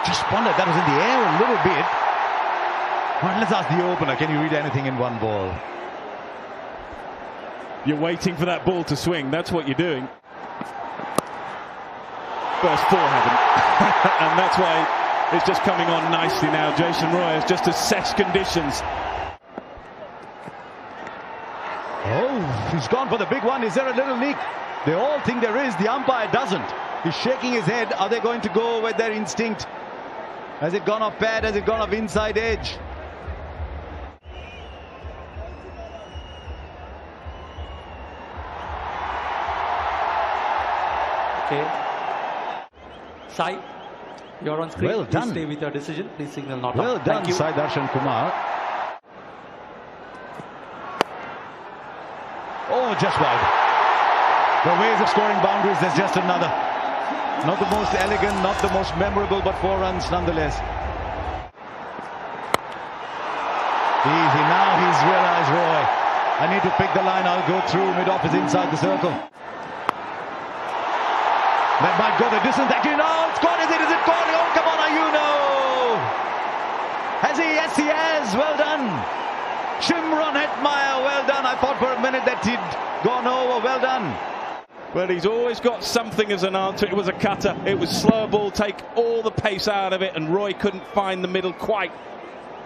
Just wondered, that was in the air a little bit. Well, let's ask the opener, can you read anything in one ball? You're waiting for that ball to swing. That's what you're doing. First four haven't. And that's why it's just coming on nicely now. Jason Roy has just assessed conditions. Oh, he's gone for the big one. Is there a little leak? They all think there is. The umpire doesn't. He's shaking his head. Are they going to go with their instinct? Has it gone off pad? Has it gone off inside edge? Okay. Sai, you're on screen. Well done. Please stay with your decision. Please signal not Well out. done, Thank you. Sai Darshan Kumar. Oh, just wide. The ways of scoring boundaries, there's just another. Not the most elegant, not the most memorable, but 4 runs nonetheless. Easy, now he's realized, Roy, I need to pick the line, I'll go through, mid-off is inside the circle. That might go the distance, actually, no, it's caught, is it caught? Oh, come on, Ayuno! Has he? Yes, he has, well done. Shimron Hetmyer, well done. I thought for a minute that he'd gone over, well done. But he's always got something as an answer. It was a cutter, it was slow ball, take all the pace out of it, and Roy couldn't find the middle quite.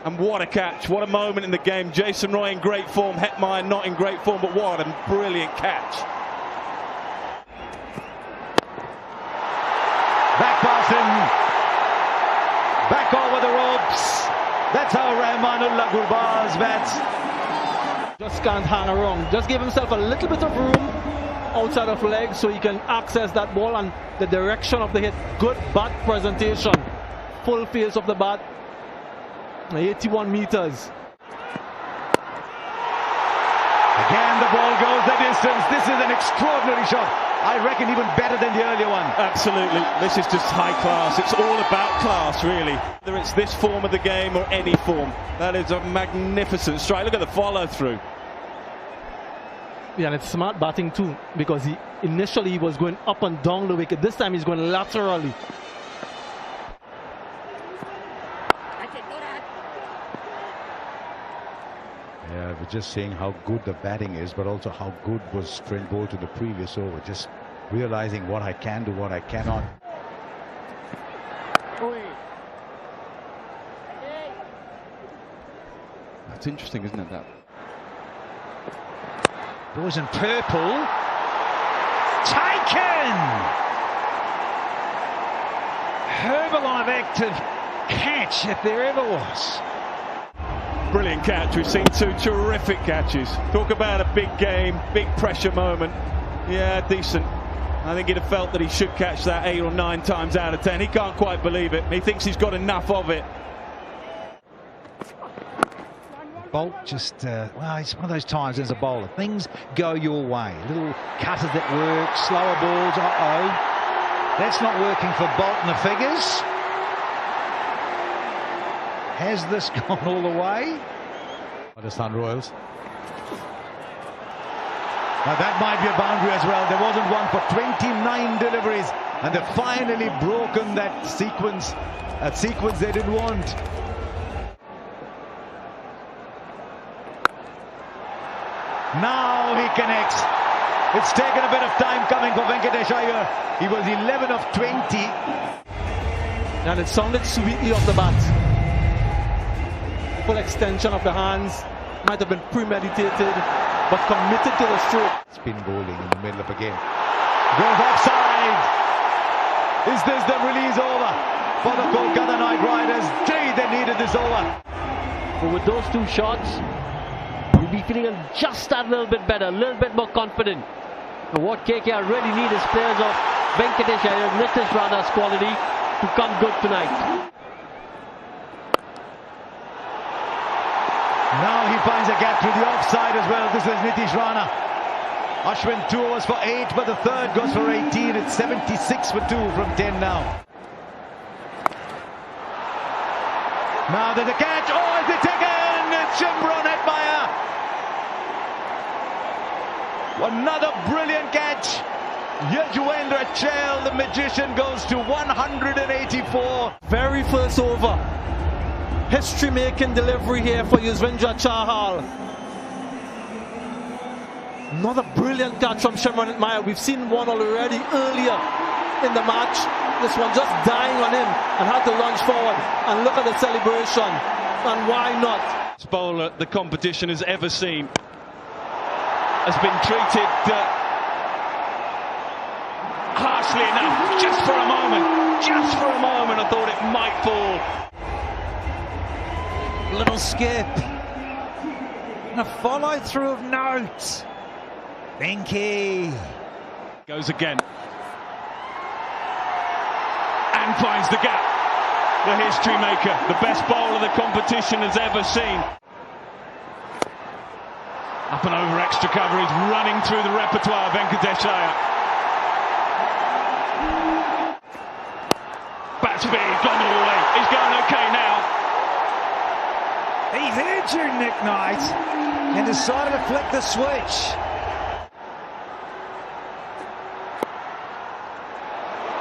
And what a catch, what a moment in the game. Jason Roy in great form, Hetmyer not in great form, but what a brilliant catch. Back pass him, back over the ropes. That's how Rahmanullah Gurbaz bats. Just can't hang around. Just give himself a little bit of room outside of leg so he can access that ball and the direction of the hit. Good bat presentation. Full face of the bat. 81 meters. Again, the ball goes the distance. This is an extraordinary shot. I reckon even better than the earlier one. Absolutely. This is just high class. It's all about class, really. Whether it's this form of the game or any form. That is a magnificent strike. Look at the follow through. Yeah, and it's smart batting too, because he initially was going up and down the wicket. This time he's going laterally. Yeah, we're just saying how good the batting is, but also how good was Trent Boult in the previous over. Just realizing what I can do, what I cannot. That's interesting, isn't it, that? Boys in purple. Taken! Herbalife active catch if there ever was. Brilliant catch. We've seen 2 terrific catches. Talk about a big game, big pressure moment. Yeah, decent. I think he'd have felt that he should catch that 8 or 9 times out of 10. He can't quite believe it. He thinks he's got enough of it. Boult just, well, it's one of those times as a bowler. Things go your way. Little cutters that work, slower balls. Uh-oh. That's not working for Boult and the figures. Has this gone all the way? Rajasthan Royals. Now that might be a boundary as well. There wasn't one for 29 deliveries, and they've finally broken that sequence. That sequence they didn't want. Now he connects. It's taken a bit of time coming for Venkatesh Iyer. He was 11 of 20. And it sounded sweetly off the bat. Full extension of the hands. Might have been premeditated, but committed to the stroke. Spin bowling in the middle of a game. Goes offside. Is this the release over for the Kolkata Knight Riders? Gee, they needed this over. But with those 2 shots, you'll be feeling just that little bit better, a little bit more confident. And what KKR really need is players of Venkatesh Iyer, Nitish Rana's quality to come good tonight. Now he finds a gap through the offside as well. This is Nitish Rana. Ashwin 2 overs for 8, but the third goes for 18. It's 76 for 2 from 10 now. Now there's a catch. Oh, is it taken? It's Shimron Hetmyer. Another brilliant catch. Yajwendra Chahal, the magician, goes to 184. Very first over. History-making delivery here for Yuzvendra Chahal. Another brilliant catch from Shamronit Maya. We've seen one already earlier in the match. This one just dying on him and had to lunge forward. And look at the celebration. And why not? This bowler the competition has ever seen has been treated harshly enough. Just for a moment, I thought it might fall. Little skip. And a follow through of note. Benke goes again and finds the gap. The history maker, the best bowler the competition has ever seen. Up and over extra cover, he's running through the repertoire, Venkatesh Iyer. Bats big, gone all the way. He's going okay now. He heard you, Nick Knight, and decided to flick the switch.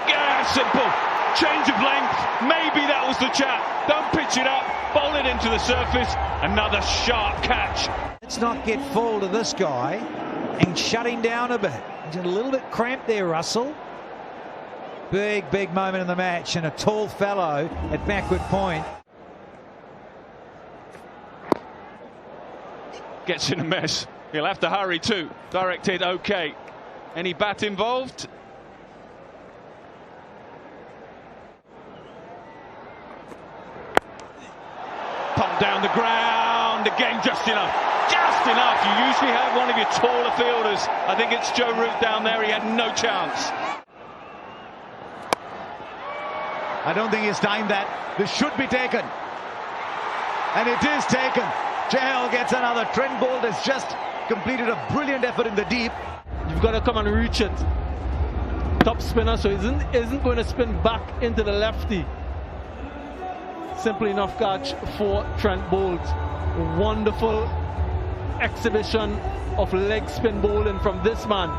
Yeah, simple. Change of length. Maybe that was the chat. Don't pitch it up. Bowl it into the surface. Another sharp catch. Let's not get full to this guy and shut him down a bit. He's a little bit cramped there, Russell. Big moment in the match, and a tall fellow at backward point. Gets in a mess. He'll have to hurry too. Directed okay. Any bat involved? Pumped down the ground. Again, just enough. Just enough. You usually have one of your taller fielders. I think it's Joe Root down there. He had no chance. I don't think he's timed that. This should be taken. And it is taken. Chahal gets another. Trent Boult has just completed a brilliant effort in the deep. You've got to come and reach it. Top spinner, so isn't going to spin back into the lefty. Simple enough catch for Trent Boult. Wonderful exhibition of leg spin bowling from this man.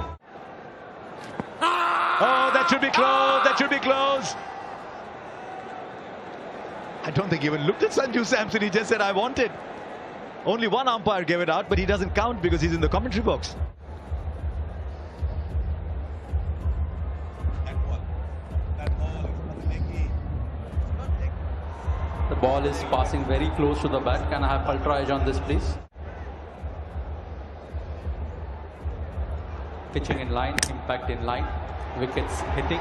Oh, that should be close. That should be close. I don't think he even looked at Sanju Samson. He just said, I want it. Only one umpire gave it out, but he doesn't count because he's in the commentary box. The ball is passing very close to the bat. Can I have ultra edge on this, please? Pitching in line, impact in line, wickets hitting.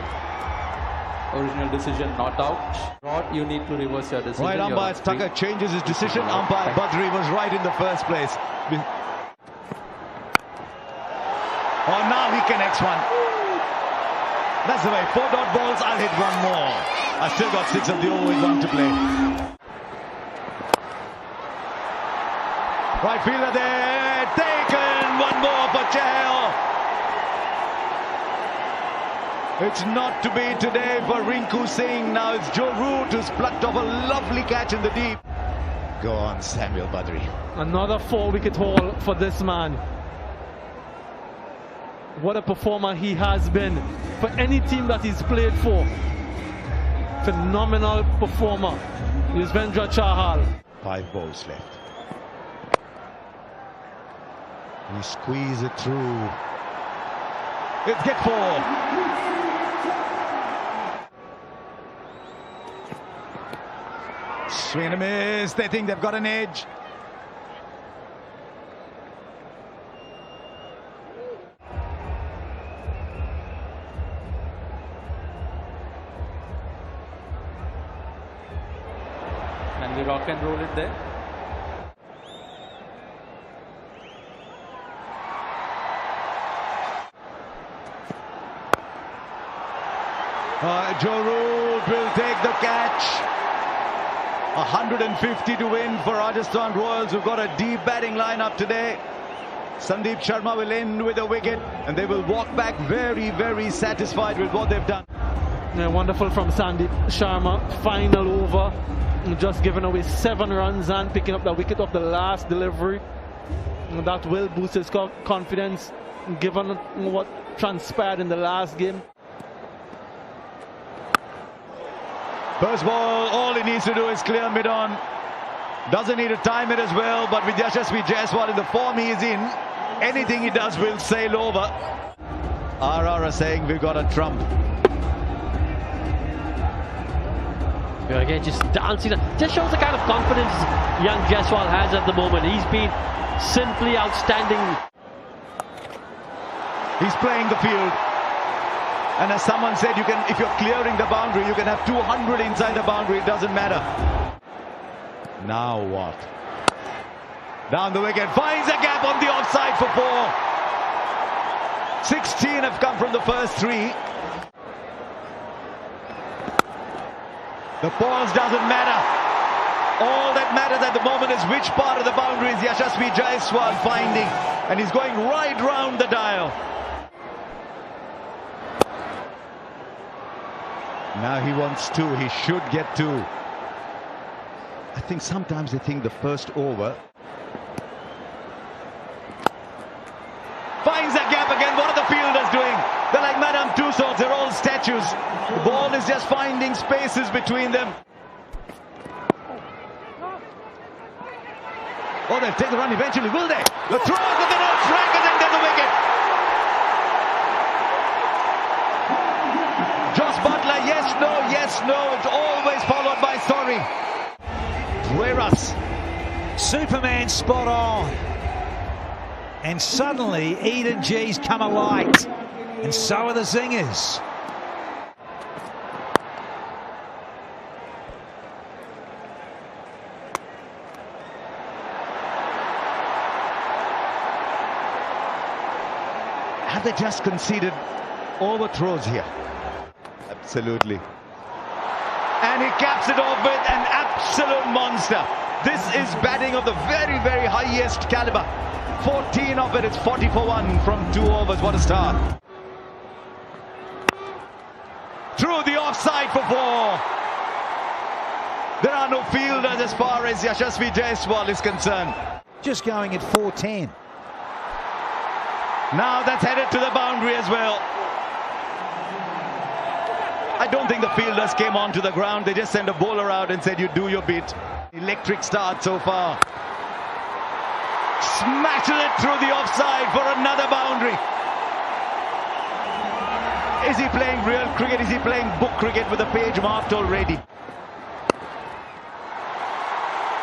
Original decision not out. Rod, you need to reverse your decision. Right, umpire Tucker changes his decision. Umpire Badri was right in the first place. Oh, now he connects one. That's the way. 4 dot balls, I'll hit one more. I've still got 6 of the over with 1 to play. Right fielder there. Taken. One more for Chahal. It's not to be today for Rinku Singh. Now it's Joe Root who's plucked off a lovely catch in the deep. Go on, Samuel Badri. Another 4-wicket haul for this man. What a performer he has been for any team that he's played for. Phenomenal performer, Yuzvendra Chahal. 5 balls left. You squeeze it through. It's get 4. Swing and a miss. They think they've got an edge. Can we rock and roll it there? Joe Root will take the catch. 150 to win for Rajasthan Royals, who've got a deep batting lineup today. Sandeep Sharma will end with a wicket, and they will walk back very satisfied with what they've done. Yeah, wonderful from Sandeep Sharma. Final over, just giving away 7 runs and picking up the wicket of the last delivery. And that will boost his confidence given what transpired in the last game. First ball, all he needs to do is clear mid-on. Doesn't need to time it as well, but with Yashasvi Jaiswal in the form he is in, anything he does will sail over. RR are saying we've got a trump. Again, just dancing. Just shows the kind of confidence young Jaiswal has at the moment. He's been simply outstanding. He's playing the field. And as someone said, you can, if you're clearing the boundary, you can have 200 inside the boundary, it doesn't matter. Now what? Down the wicket, finds a gap on the offside for 4. 16 have come from the first 3. The pause doesn't matter. All that matters at the moment is which part of the boundary is Yashasvi Jaiswal finding. And he's going right round the dial. Now he wants 2. He should get 2. I think sometimes they think the first over. Finds a gap again. What are the fielders doing? They're like Madame Tussauds. They're all statues. The ball is just finding spaces between them. Oh, they'll take the run eventually, will they? The throw, but they're not strikers, and there's a wicket. Joss Butler, yes, no. It's always followed by sorry. Dueras. Superman spot on. And suddenly Eden G's come alight. And so are the Zingers. Have they just conceded overthrows here? Absolutely. And he caps it off with an absolute monster. This is batting of the very, very highest caliber. 14 of it. It's 40 for 1 from 2 overs. What a start. Through the offside for 4. There are no fielders as far as Yashasvi Jaiswal is concerned. Just going at 410. Now that's headed to the boundary as well. I don't think the fielders came onto the ground. They just sent a bowler out and said, you do your bit. Electric start so far. Smashes it through the offside for another boundary. Is he playing real cricket? Is he playing book cricket with the page marked already?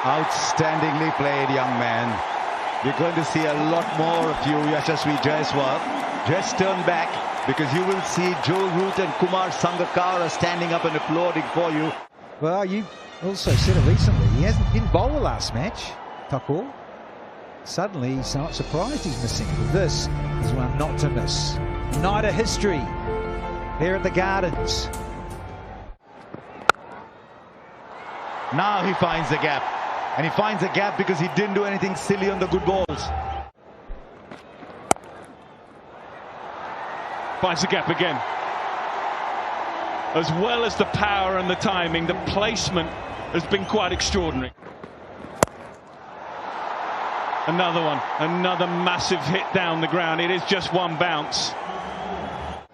Outstandingly played, young man. We're going to see a lot more of you, Yashasvi Jaiswal. Just turn back, because you will see Joe Root and Kumar Sangakkara standing up and applauding for you. Well, you also said it recently. He didn't bowl the last match, Thakur. Suddenly, he's not surprised he's missing. This is one not to miss. Night of history here at the Gardens. Now he finds the gap. And he finds a gap because he didn't do anything silly on the good balls. Finds the gap again. As well as the power and the timing, the placement has been quite extraordinary. Another one, another massive hit down the ground. It is just one bounce.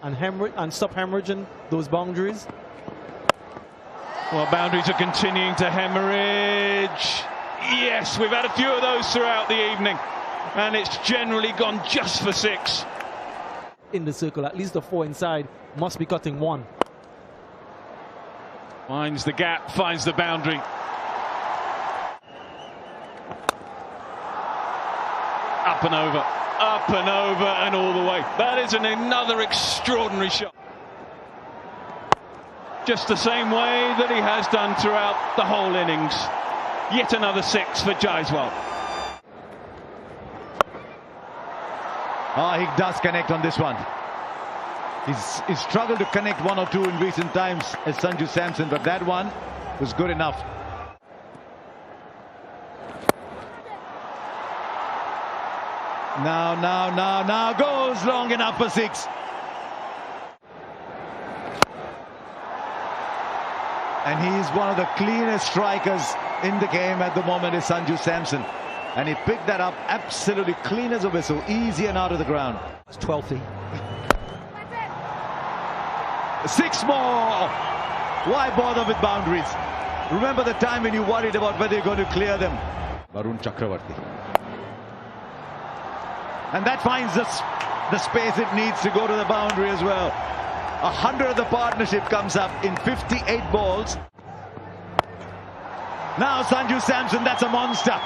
And stop hemorrhaging those boundaries. Well, boundaries are continuing to hemorrhage. Yes, we've had a few of those throughout the evening, and it's generally gone just for 6. In the circle, at least the 4 inside must be cutting 1. Finds the gap, finds the boundary. Up and over, and all the way. That is another extraordinary shot. Just the same way that he has done throughout the whole innings. Yet another 6 for Jaiswal. He does connect on this one. He's struggled to connect 1 or 2 in recent times as Sanju Samson, but that one was good enough. Now goes long enough for 6. And he's one of the cleanest strikers in the game at the moment is Sanju Samson. And he picked that up absolutely clean as a whistle, easy and out of the ground. It's 12th. 6 more. Why bother with boundaries? Remember the time when you worried about whether you're going to clear them. Varun Chakravarti. And that finds the space it needs to go to the boundary as well. 100 of the partnership comes up in 58 balls. Now Sanju Samson, that's a monster.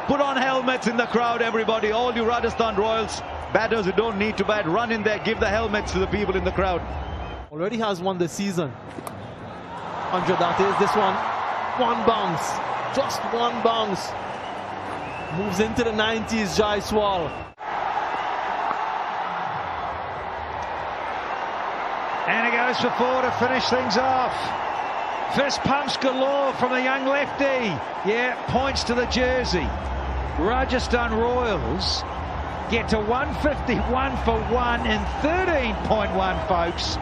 Put on helmets in the crowd, everybody. All you Rajasthan Royals batters who don't need to bat, run in there, give the helmets to the people in the crowd. Already has won this season. 100 that is. This one bounce. Just one bounce. Moves into the 90s, Jaiswal. And he goes for 4 to finish things off. Fist pumps galore from the young lefty. Yeah, points to the jersey. Rajasthan Royals get to 151 for 1 in 13.1, folks.